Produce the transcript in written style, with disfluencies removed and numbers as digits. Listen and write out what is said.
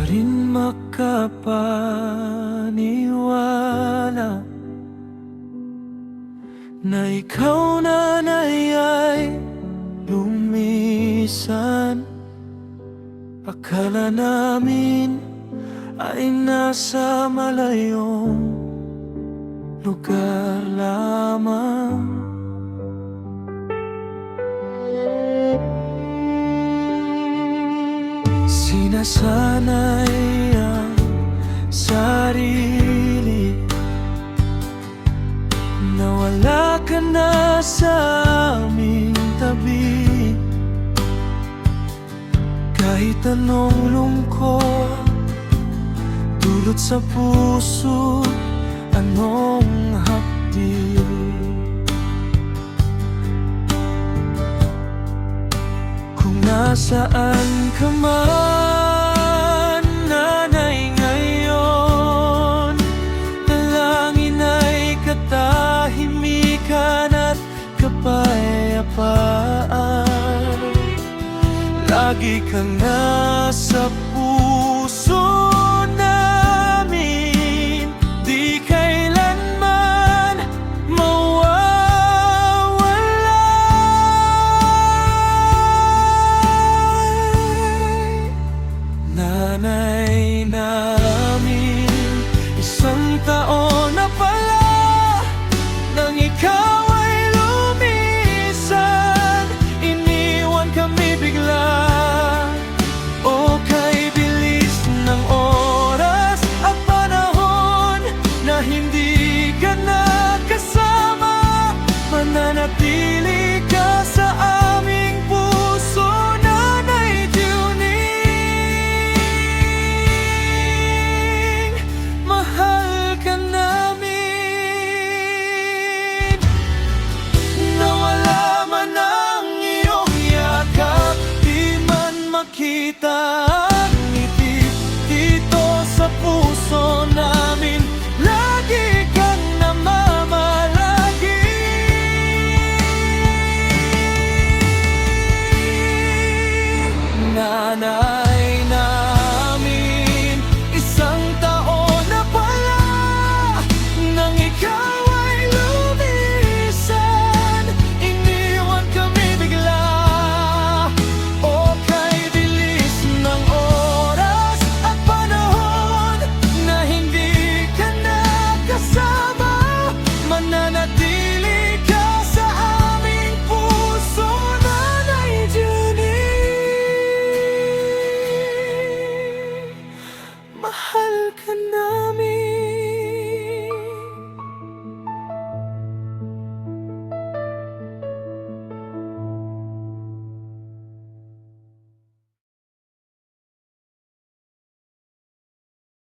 rin makapaniwala na ikaw, nanay, ay lumisan. Akala namin ay nasa malayong lugar lamang. Sinasanay ang sarili na wala ka na sa aming tabi. Kahit anong lungkot dulot sa puso, anong hapdi, kung nasaan ka man, nanay, ngayon dalangin ay katahimikan at kapayapaan. Lagi kang nasa puso namin, di kailanman mawawala. Nanay namin, isang taon